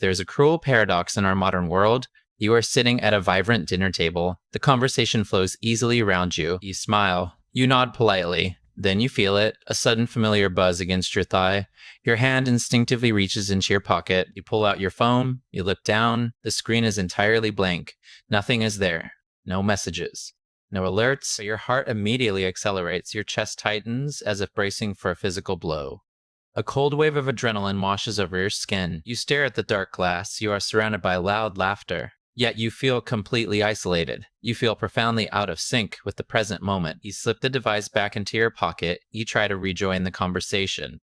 There's a cruel paradox in our modern world. You are sitting at a vibrant dinner table. The conversation flows easily around you. You smile. You nod politely. Then you feel it, a sudden familiar buzz against your thigh. Your hand instinctively reaches into your pocket. You pull out your phone. You look down. The screen is entirely blank. Nothing is there. No messages. No alerts. But your heart immediately accelerates. Your chest tightens as if bracing for a physical blow. A cold wave of adrenaline washes over your skin. You stare at the dark glass. You are surrounded by loud laughter. Yet you feel completely isolated. You feel profoundly out of sync with the present moment. You slip the device back into your pocket. You try to rejoin the conversation.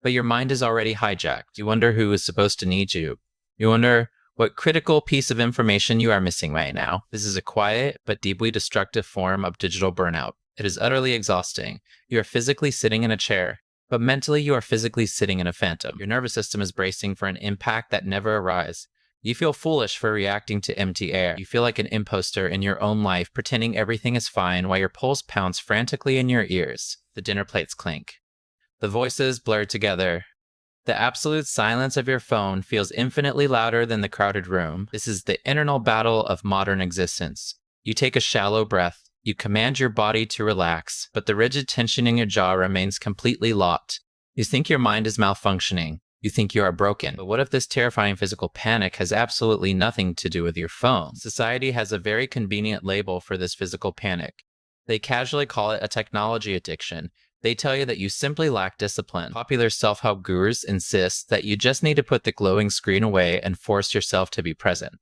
But your mind is already hijacked. You wonder who is supposed to need you. You wonder what critical piece of information you are missing right now. This is a quiet but deeply destructive form of digital burnout. It is utterly exhausting. You are physically sitting in a chair, but mentally you are physically sitting in a phantom. Your nervous system is bracing for an impact that never arrives. You feel foolish for reacting to empty air. You feel like an imposter in your own life, pretending everything is fine while your pulse pounds frantically in your ears. The dinner plates clink. The voices blur together. The absolute silence of your phone feels infinitely louder than the crowded room. This is the internal battle of modern existence. You take a shallow breath. You command your body to relax, but the rigid tension in your jaw remains completely locked. You think your mind is malfunctioning. You think you are broken. But what if this terrifying physical panic has absolutely nothing to do with your phone? Society has a very convenient label for this physical panic. They casually call it a technology addiction. They tell you that you simply lack discipline. Popular self-help gurus insist that you just need to put the glowing screen away and force yourself to be present.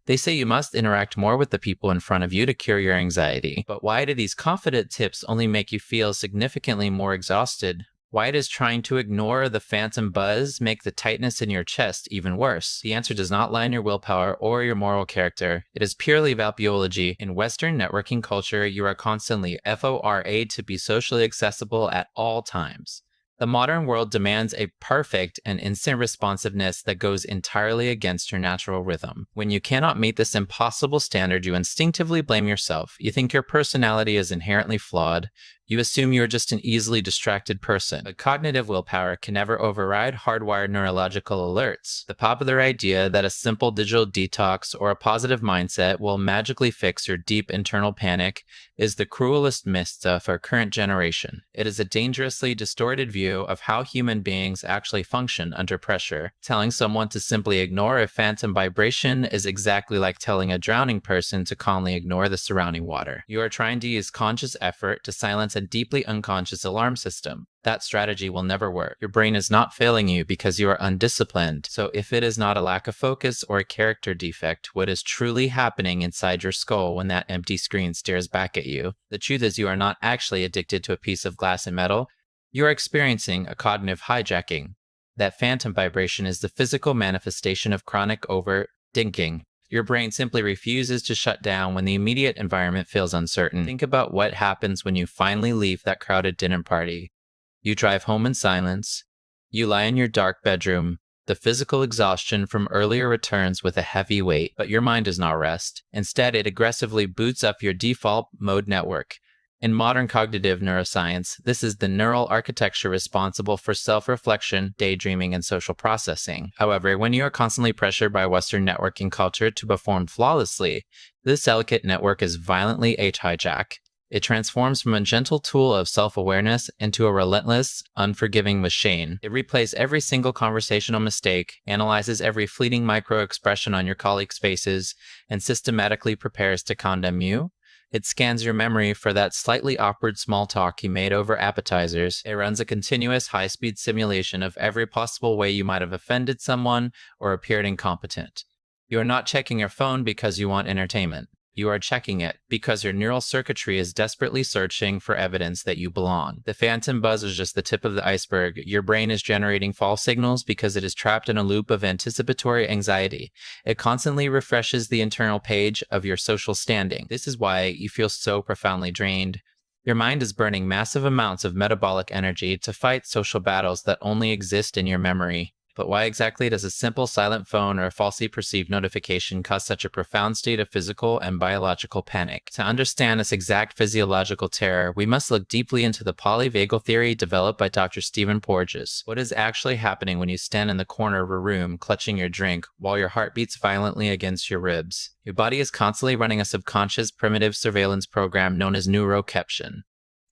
They say you must interact more with the people in front of you to cure your anxiety. But why do these confident tips only make you feel significantly more exhausted? Why does trying to ignore the phantom buzz make the tightness in your chest even worse? The answer does not lie in your willpower or your moral character. It is purely about biology. In Western networking culture, you are constantly FORA'd to be socially accessible at all times. The modern world demands a perfect and instant responsiveness that goes entirely against your natural rhythm. When you cannot meet this impossible standard, you instinctively blame yourself. You think your personality is inherently flawed. You assume you are just an easily distracted person. But cognitive willpower can never override hardwired neurological alerts. The popular idea that a simple digital detox or a positive mindset will magically fix your deep internal panic is the cruelest myth of our current generation. It is a dangerously distorted view of how human beings actually function under pressure. Telling someone to simply ignore a phantom vibration is exactly like telling a drowning person to calmly ignore the surrounding water. You are trying to use conscious effort to silence a deeply unconscious alarm system. That strategy will never work. Your brain is not failing you because you are undisciplined. So if it is not a lack of focus or a character defect, what is truly happening inside your skull when that empty screen stares back at you? The truth is you are not actually addicted to a piece of glass and metal. You are experiencing a cognitive hijacking. That phantom vibration is the physical manifestation of chronic overthinking. Your brain simply refuses to shut down when the immediate environment feels uncertain. Think about what happens when you finally leave that crowded dinner party. You drive home in silence. You lie in your dark bedroom. The physical exhaustion from earlier returns with a heavy weight, but your mind does not rest. Instead, it aggressively boots up your default mode network. In modern cognitive neuroscience, this is the neural architecture responsible for self-reflection, daydreaming, and social processing. However, when you are constantly pressured by Western networking culture to perform flawlessly, this delicate network is violently hijacked. It transforms from a gentle tool of self-awareness into a relentless, unforgiving machine. It replays every single conversational mistake, analyzes every fleeting micro-expression on your colleagues' faces, and systematically prepares to condemn you. It scans your memory for that slightly awkward small talk you made over appetizers. It runs a continuous high-speed simulation of every possible way you might have offended someone or appeared incompetent. You are not checking your phone because you want entertainment. You are checking it because your neural circuitry is desperately searching for evidence that you belong. The phantom buzz is just the tip of the iceberg. Your brain is generating false signals because it is trapped in a loop of anticipatory anxiety. It constantly refreshes the internal page of your social standing. This is why you feel so profoundly drained. Your mind is burning massive amounts of metabolic energy to fight social battles that only exist in your memory. But why exactly does a simple silent phone or a falsely perceived notification cause such a profound state of physical and biological panic? To understand this exact physiological terror, we must look deeply into the polyvagal theory developed by Dr. Stephen Porges. What is actually happening when you stand in the corner of a room clutching your drink while your heart beats violently against your ribs? Your body is constantly running a subconscious primitive surveillance program known as neuroception.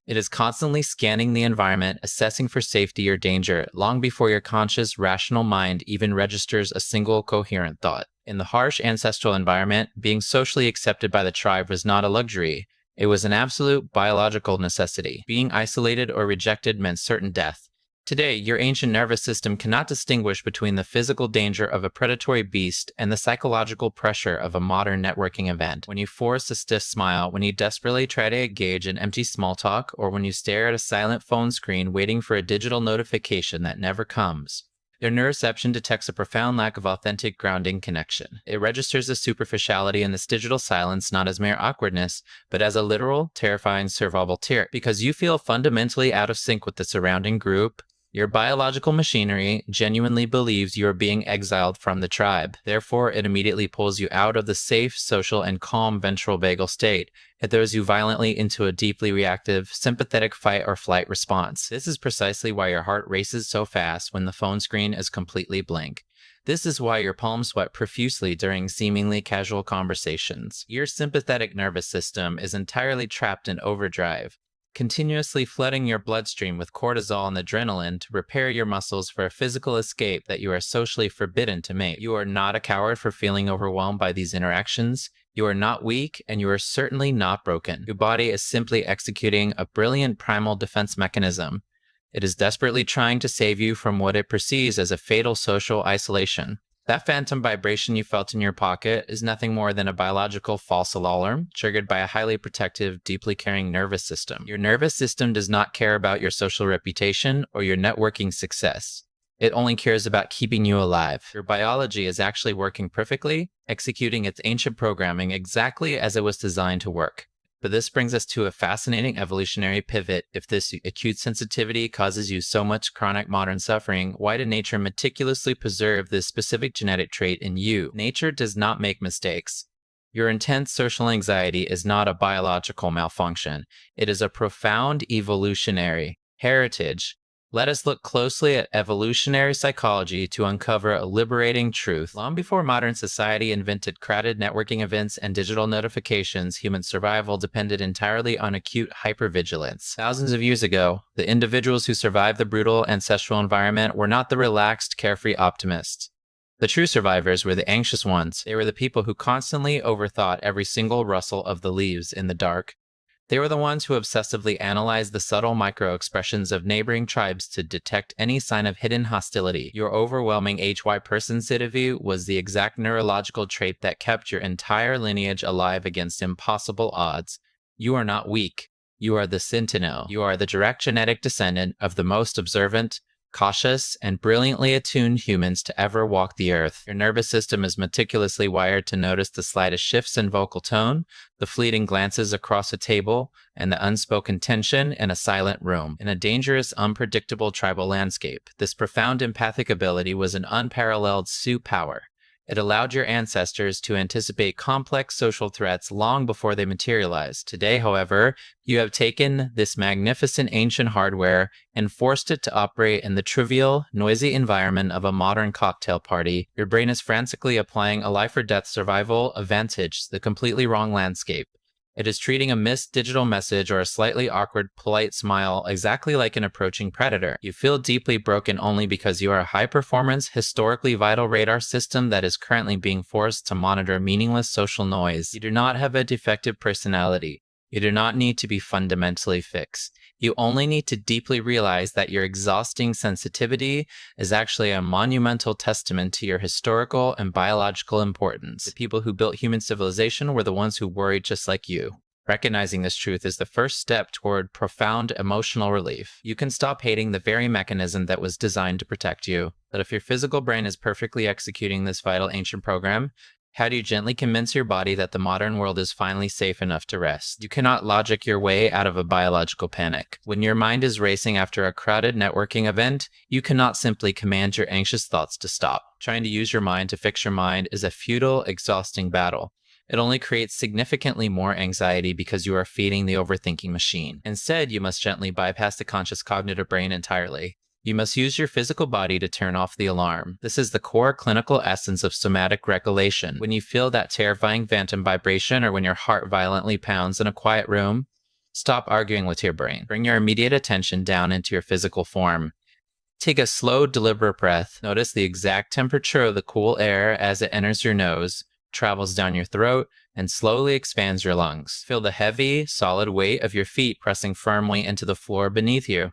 It is constantly scanning the environment, assessing for safety or danger, long before your conscious, rational mind even registers a single coherent thought. In the harsh ancestral environment, being socially accepted by the tribe was not a luxury. It was an absolute biological necessity. Being isolated or rejected meant certain death. Today, your ancient nervous system cannot distinguish between the physical danger of a predatory beast and the psychological pressure of a modern networking event. When you force a stiff smile, when you desperately try to engage in empty small talk, or when you stare at a silent phone screen waiting for a digital notification that never comes. Your neuroception detects a profound lack of authentic grounding connection. It registers the superficiality in this digital silence not as mere awkwardness, but as a literal, terrifying survival terror. Because you feel fundamentally out of sync with the surrounding group, your biological machinery genuinely believes you are being exiled from the tribe. Therefore, it immediately pulls you out of the safe, social, and calm ventral vagal state. It throws you violently into a deeply reactive, sympathetic fight or flight response. This is precisely why your heart races so fast when the phone screen is completely blank. This is why your palms sweat profusely during seemingly casual conversations. Your sympathetic nervous system is entirely trapped in overdrive, continuously flooding your bloodstream with cortisol and adrenaline to prepare your muscles for a physical escape that you are socially forbidden to make. You are not a coward for feeling overwhelmed by these interactions. You are not weak, and you are certainly not broken. Your body is simply executing a brilliant primal defense mechanism. It is desperately trying to save you from what it perceives as a fatal social isolation. That phantom vibration you felt in your pocket is nothing more than a biological false alarm triggered by a highly protective, deeply caring nervous system. Your nervous system does not care about your social reputation or your networking success. It only cares about keeping you alive. Your biology is actually working perfectly, executing its ancient programming exactly as it was designed to work. But this brings us to a fascinating evolutionary pivot. If this acute sensitivity causes you so much chronic modern suffering, why did nature meticulously preserve this specific genetic trait in you? Nature does not make mistakes. Your intense social anxiety is not a biological malfunction. It is a profound evolutionary heritage. Let us look closely at evolutionary psychology to uncover a liberating truth. Long before modern society invented crowded networking events and digital notifications, human survival depended entirely on acute hypervigilance. Thousands of years ago, the individuals who survived the brutal ancestral environment were not the relaxed, carefree optimists. The true survivors were the anxious ones. They were the people who constantly overthought every single rustle of the leaves in the dark. They were the ones who obsessively analyzed the subtle micro-expressions of neighboring tribes to detect any sign of hidden hostility. Your overwhelming HY personality was the exact neurological trait that kept your entire lineage alive against impossible odds. You are not weak. You are the sentinel. You are the direct genetic descendant of the most observant, cautious, and brilliantly attuned humans to ever walk the earth. Your nervous system is meticulously wired to notice the slightest shifts in vocal tone, the fleeting glances across a table, and the unspoken tension in a silent room. In a dangerous, unpredictable tribal landscape, this profound empathic ability was an unparalleled superpower. It allowed your ancestors to anticipate complex social threats long before they materialized. Today, however, you have taken this magnificent ancient hardware and forced it to operate in the trivial, noisy environment of a modern cocktail party. Your brain is frantically applying a life-or-death survival advantage to the completely wrong landscape. It is treating a missed digital message or a slightly awkward, polite smile exactly like an approaching predator. You feel deeply broken only because you are a high-performance, historically vital radar system that is currently being forced to monitor meaningless social noise. You do not have a defective personality. You do not need to be fundamentally fixed. You only need to deeply realize that your exhausting sensitivity is actually a monumental testament to your historical and biological importance. The people who built human civilization were the ones who worried just like you. Recognizing this truth is the first step toward profound emotional relief. You can stop hating the very mechanism that was designed to protect you. But if your physical brain is perfectly executing this vital ancient program, How do you gently convince your body that the modern world is finally safe enough to rest? You cannot logic your way out of a biological panic. When your mind is racing after a crowded networking event, you cannot simply command your anxious thoughts to stop. Trying to use your mind to fix your mind is a futile, exhausting battle. It only creates significantly more anxiety because you are feeding the overthinking machine. Instead, you must gently bypass the conscious cognitive brain entirely. You must use your physical body to turn off the alarm. This is the core clinical essence of somatic regulation. When you feel that terrifying phantom vibration or when your heart violently pounds in a quiet room, stop arguing with your brain. Bring your immediate attention down into your physical form. Take a slow, deliberate breath. Notice the exact temperature of the cool air as it enters your nose, travels down your throat, and slowly expands your lungs. Feel the heavy, solid weight of your feet pressing firmly into the floor beneath you.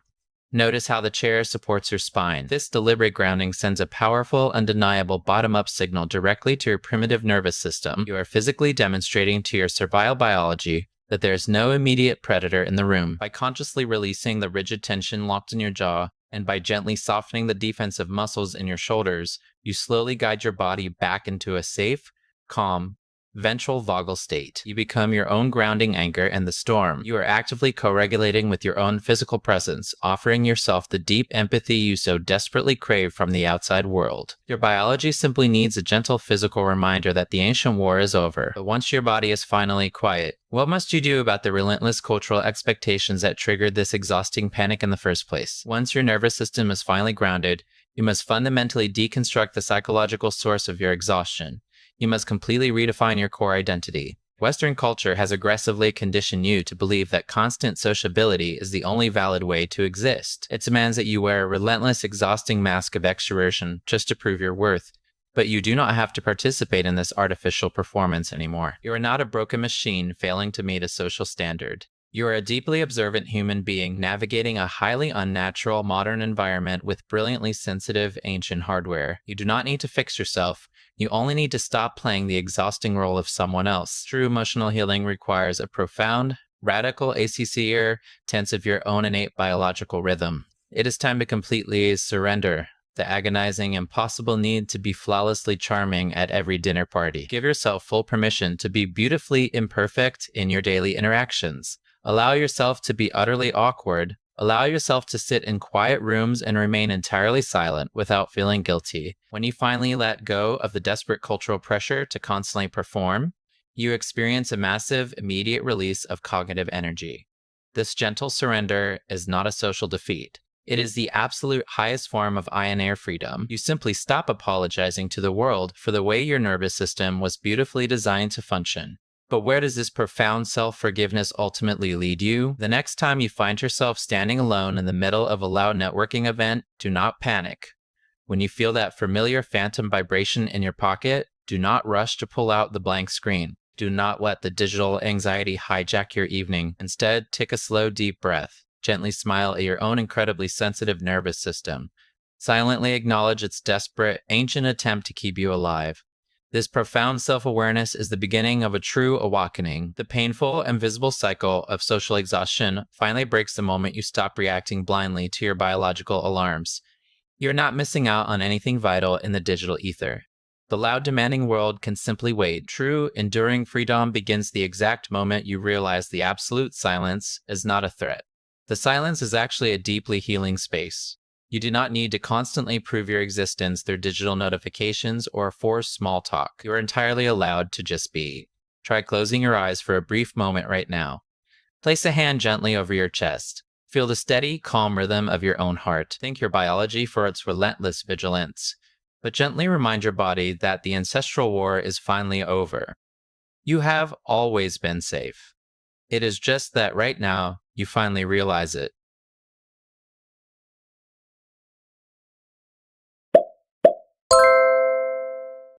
Notice how the chair supports your spine. This deliberate grounding sends a powerful, undeniable bottom-up signal directly to your primitive nervous system. You are physically demonstrating to your survival biology that there is no immediate predator in the room. By consciously releasing the rigid tension locked in your jaw, and by gently softening the defensive muscles in your shoulders, you slowly guide your body back into a safe, calm, ventral vagal state. You become your own grounding anchor in the storm. You are actively co-regulating with your own physical presence, offering yourself the deep empathy you so desperately crave from the outside world. Your biology simply needs a gentle physical reminder that the ancient war is over. But once your body is finally quiet, what must you do about the relentless cultural expectations that triggered this exhausting panic in the first place? Once your nervous system is finally grounded, you must fundamentally deconstruct the psychological source of your exhaustion. You must completely redefine your core identity. Western culture has aggressively conditioned you to believe that constant sociability is the only valid way to exist. It demands that you wear a relentless, exhausting mask of extroversion just to prove your worth. But you do not have to participate in this artificial performance anymore. You are not a broken machine failing to meet a social standard. You are a deeply observant human being navigating a highly unnatural modern environment with brilliantly sensitive ancient hardware. You do not need to fix yourself. You only need to stop playing the exhausting role of someone else. True emotional healing requires a profound, radical ACCer tense of your own innate biological rhythm. It is time to completely surrender the agonizing, impossible need to be flawlessly charming at every dinner party. Give yourself full permission to be beautifully imperfect in your daily interactions. Allow yourself to be utterly awkward. Allow yourself to sit in quiet rooms and remain entirely silent without feeling guilty. When you finally let go of the desperate cultural pressure to constantly perform, you experience a massive, immediate release of cognitive energy. This gentle surrender is not a social defeat. It is the absolute highest form of iron air freedom. You simply stop apologizing to the world for the way your nervous system was beautifully designed to function. But where does this profound self-forgiveness ultimately lead you? The next time you find yourself standing alone in the middle of a loud networking event, do not panic. When you feel that familiar phantom vibration in your pocket, do not rush to pull out the blank screen. Do not let the digital anxiety hijack your evening. Instead, take a slow, deep breath. Gently smile at your own incredibly sensitive nervous system. Silently acknowledge its desperate, ancient attempt to keep you alive. This profound self-awareness is the beginning of a true awakening. The painful and visible cycle of social exhaustion finally breaks the moment you stop reacting blindly to your biological alarms. You're not missing out on anything vital in the digital ether. The loud, demanding world can simply wait. True, enduring freedom begins the exact moment you realize the absolute silence is not a threat. The silence is actually a deeply healing space. You do not need to constantly prove your existence through digital notifications or forced small talk. You are entirely allowed to just be. Try closing your eyes for a brief moment right now. Place a hand gently over your chest. Feel the steady, calm rhythm of your own heart. Thank your biology for its relentless vigilance. But gently remind your body that the ancestral war is finally over. You have always been safe. It is just that right now, you finally realize it.